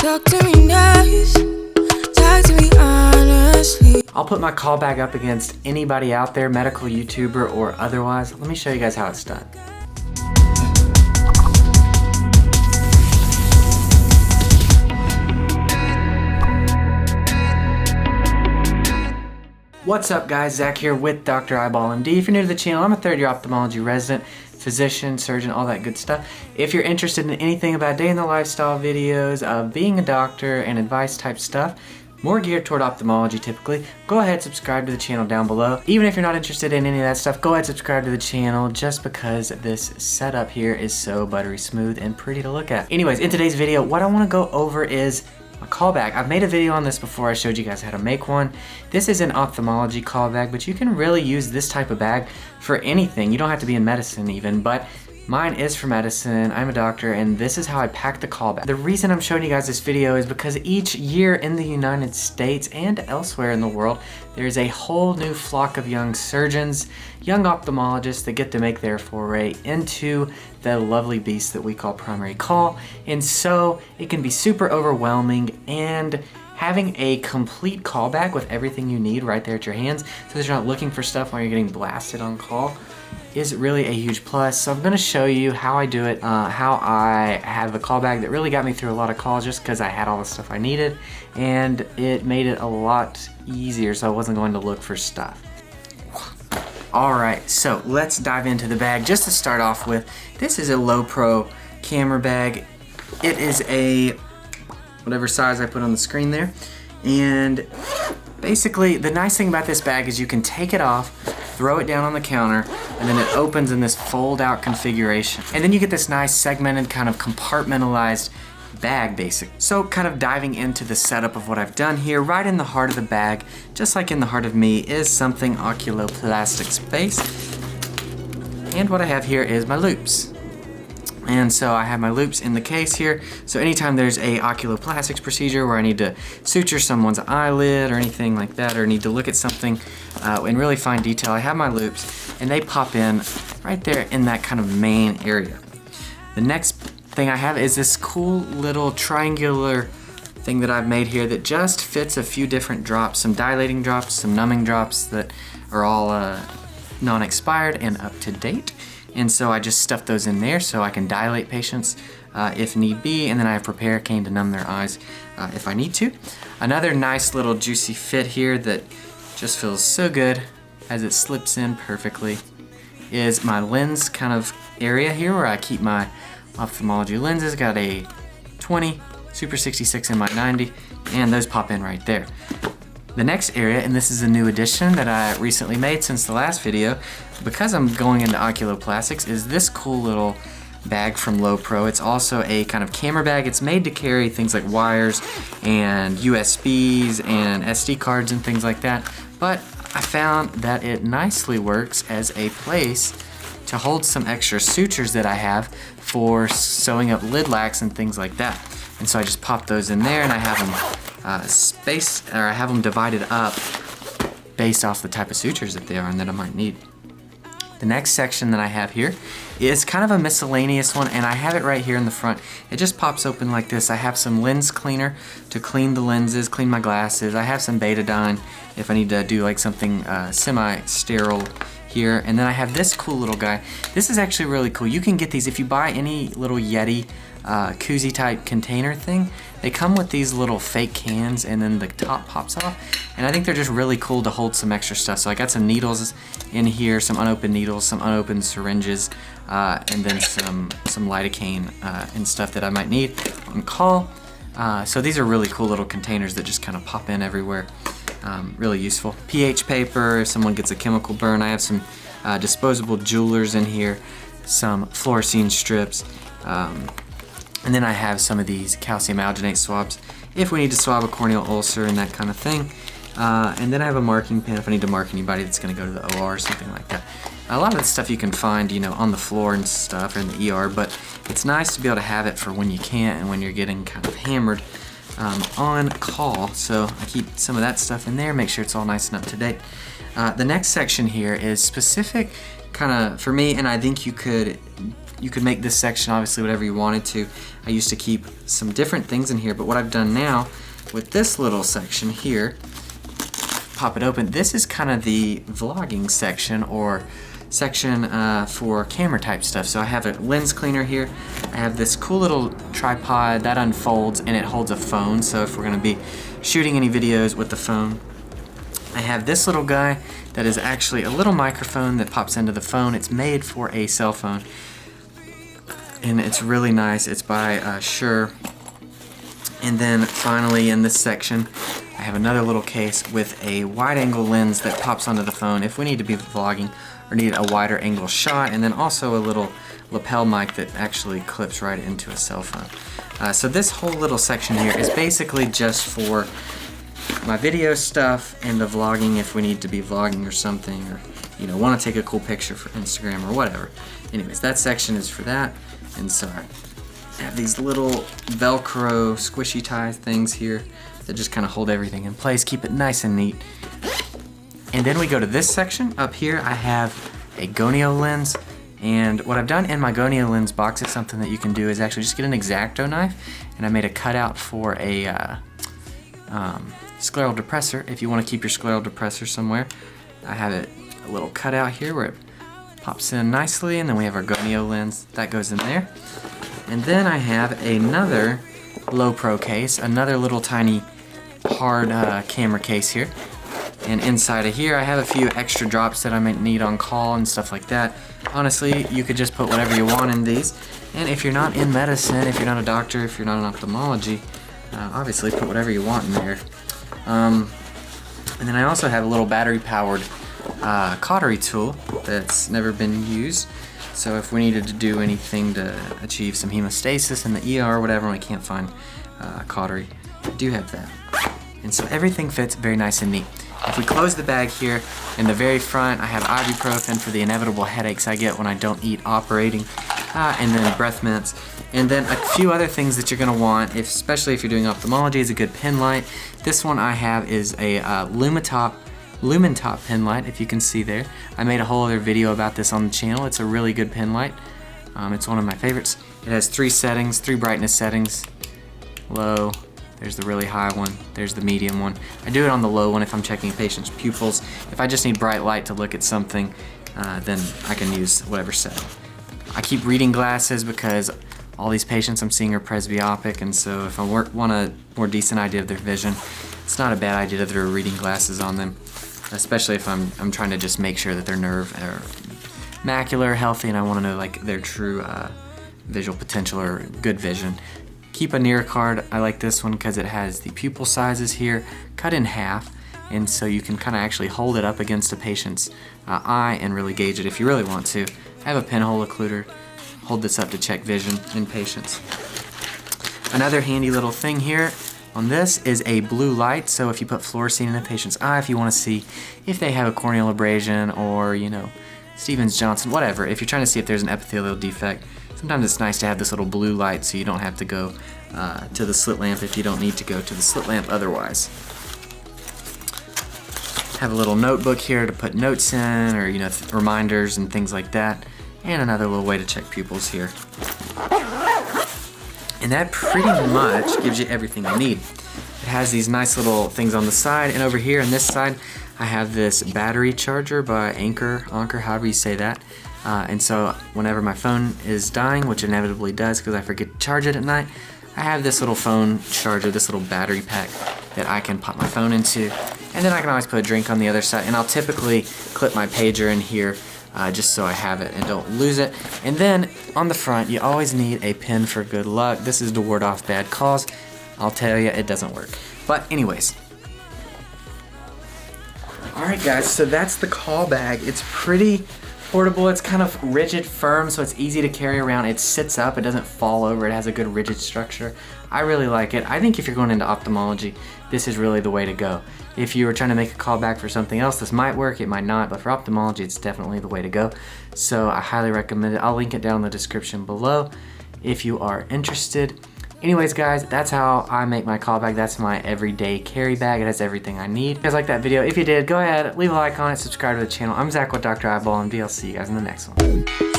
Talk to me nice, talk to me honestly. I'll put my call bag up against anybody out there, medical YouTuber or otherwise. Let me show you guys how it's done. What's up guys, Zach here with Dr. Eyeball MD. If you're new to the channel, I'm a third year ophthalmology resident, physician, surgeon, all that good stuff. If you're interested in anything about day in the lifestyle videos, of being a doctor and advice type stuff, more geared toward ophthalmology typically, go ahead subscribe to the channel down below. Even if you're not interested in any of that stuff, go ahead subscribe to the channel just because this setup here is so buttery smooth and pretty to look at. Anyways, in today's video, what I want to go over is a call bag. I've made a video on this before. I showed you guys how to make one. This is an ophthalmology call bag, but you can really use this type of bag for anything. You don't have to be in medicine even, but mine is for medicine. I'm a doctor, and this is how I pack the call bag. The reason I'm showing you guys this video is because each year in the United States and elsewhere in the world, there's a whole new flock of young surgeons, young ophthalmologists that get to make their foray into the lovely beast that we call primary call. And so it can be super overwhelming, and having a complete call bag with everything you need right there at your hands so that you're not looking for stuff while you're getting blasted on call is really a huge plus. So I'm going to show you how I do it, how I have a call bag that really got me through a lot of calls just because I had all the stuff I needed, and it made it a lot easier so I wasn't going to look for stuff. Alright, so let's dive into the bag. Just to start off with, this is a low pro camera bag. It is a whatever size I put on the screen there, and basically the nice thing about this bag is you can take it off, throw it down on the counter, and then it opens in this fold out configuration. And then you get this nice segmented kind of compartmentalized bag basic. So kind of diving into the setup of what I've done here, right in the heart of the bag, just like in the heart of me, is something oculoplastic space. And what I have here is my loops. And so I have my loops in the case here. So anytime there's a oculoplastics procedure where I need to suture someone's eyelid or anything like that, or need to look at something in really fine detail, I have my loops and they pop in right there in that kind of main area. The next thing I have is this cool little triangular thing that I've made here that just fits a few different drops, some dilating drops, some numbing drops that are all non-expired and up to date. And so I just stuff those in there so I can dilate patients if need be, and then I have Prepare-Cane to numb their eyes if I need to. Another nice little juicy fit here that just feels so good as it slips in perfectly is my lens kind of area here where I keep my ophthalmology lenses. Got a 20, Super 66 and my 90, and those pop in right there. The next area, and this is a new addition that I recently made since the last video, because I'm going into oculoplastics, is this cool little bag from Low Pro. It's also a kind of camera bag. It's made to carry things like wires and USBs and SD cards and things like that, but I found that it nicely works as a place to hold some extra sutures that I have for sewing up lid lacks and things like that. And so I just pop those in there, and I have them I have them divided up based off the type of sutures that they are and that I might need. The next section that I have here is kind of a miscellaneous one, and I have it right here in the front. It just pops open like this. I have some lens cleaner to clean the lenses, clean my glasses. I have some betadine if I need to do like something semi-sterile here. And then I have this cool little guy. This is actually really cool. You can get these if you buy any little Yeti koozie type container thing. They come with these little fake cans, and then the top pops off, and I think they're just really cool to hold some extra stuff. So I got some needles in here, some unopened needles, some unopened syringes, and then some lidocaine and stuff that I might need on call. So these are really cool little containers that just kind of pop in everywhere. Really useful. pH paper if someone gets a chemical burn. I have some disposable jewelers in here, some fluorescein strips, and then I have some of these calcium alginate swabs if we need to swab a corneal ulcer and that kind of thing. And then I have a marking pen if I need to mark anybody that's going to go to the OR or something like that. A lot of the stuff you can find, you know, on the floor and stuff or in the ER, but it's nice to be able to have it for when you can't and when you're getting kind of hammered on call. So I keep some of that stuff in there, make sure it's all nice and up to date. The next section here is specific kind of for me, and I think you could You could make this section obviously whatever you wanted to. I used to keep some different things in here, but what I've done now with this little section here, pop it open, this is kind of the vlogging section, or section for camera type stuff. So I have a lens cleaner here. I have this cool little tripod that unfolds and it holds a phone, so if we're going to be shooting any videos with the phone. I have this little guy that is actually a little microphone that pops into the phone. It's made for a cell phone and it's really nice. It's by Shure. And then finally in this section I have another little case with a wide angle lens that pops onto the phone if we need to be vlogging or need a wider angle shot, and then also a little lapel mic that actually clips right into a cell phone. So this whole little section here is basically just for my video stuff and the vlogging if we need to be vlogging or something, or want to take a cool picture for Instagram or whatever. Anyways, that section is for that. And so I have these little Velcro squishy tie things here that just kind of hold everything in place, keep it nice and neat. And then we go to this section. Up here I have a gonio lens, and what I've done in my gonio lens box is something that you can do is actually just get an X-Acto knife, and I made a cutout for a scleral depressor. If you want to keep your scleral depressor somewhere, I have it a little cutout here where it pops in nicely, and then we have our gonio lens that goes in there. And then I have another low pro case, another little tiny hard camera case here. And inside of here I have a few extra drops that I might need on call and stuff like that. Honestly, you could just put whatever you want in these. And if you're not in medicine, if you're not a doctor, if you're not in ophthalmology, obviously put whatever you want in there. And then I also have a little battery powered cautery tool that's never been used. So if we needed to do anything to achieve some hemostasis in the ER or whatever and we can't find cautery, I do have that. And so everything fits very nice and neat. If we close the bag here, in the very front I have ibuprofen for the inevitable headaches I get when I don't eat operating, and then breath mints, and then a few other things that you're going to want, especially if you're doing ophthalmology, is a good pen light. This one I have is a Lumentop pen light, if you can see there. I made a whole other video about this on the channel. It's a really good pen light. It's one of my favorites. It has 3 settings, 3 brightness settings. Low, there's the really high one, there's the medium one. I do it on the low one if I'm checking a patient's pupils. If I just need bright light to look at something, then I can use whatever setting. I keep reading glasses because all these patients I'm seeing are presbyopic, and so if I want a more decent idea of their vision, it's not a bad idea to throw reading glasses on them, especially if I'm trying to just make sure that their nerve or macular are healthy and I want to know like their true visual potential or good vision. Keep a near card. I like this one because it has the pupil sizes here cut in half, and so you can kind of actually hold it up against a patient's eye and really gauge it if you really want to. I have a pinhole occluder. Hold this up to check vision in patients. Another handy little thing here on this is a blue light, so if you put fluorescein in a patient's eye, if you want to see if they have a corneal abrasion or, Stevens-Johnson, whatever, if you're trying to see if there's an epithelial defect, sometimes it's nice to have this little blue light so you don't have to go to the slit lamp if you don't need to go to the slit lamp otherwise. Have a little notebook here to put notes in, or reminders and things like that, and another little way to check pupils here. And that pretty much gives you everything you need. It has these nice little things on the side, and over here on this side I have this battery charger by Anker, however you say that. And so whenever my phone is dying, which inevitably does because I forget to charge it at night, I have this little phone charger, this little battery pack that I can pop my phone into, and then I can always put a drink on the other side, and I'll typically clip my pager in here just so I have it and don't lose it. And then on the front, you always need a pin for good luck. This is to ward off bad calls. I'll tell you, it doesn't work. But anyways. Alright guys, so that's the call bag. It's pretty portable. It's kind of rigid, firm, so it's easy to carry around. It sits up, it doesn't fall over, it has a good rigid structure. I really like it. I think if you're going into ophthalmology, this is really the way to go. If you were trying to make a call back for something else, this might work, it might not, but for ophthalmology, it's definitely the way to go. So I highly recommend it. I'll link it down in the description below if you are interested. Anyways guys, that's how I make my call bag. That's my everyday carry bag. It has everything I need. If you guys like that video, if you did, go ahead, leave a like on it, subscribe to the channel. I'm Zach with Dr. Eyeball, and I'll see you guys in the next one.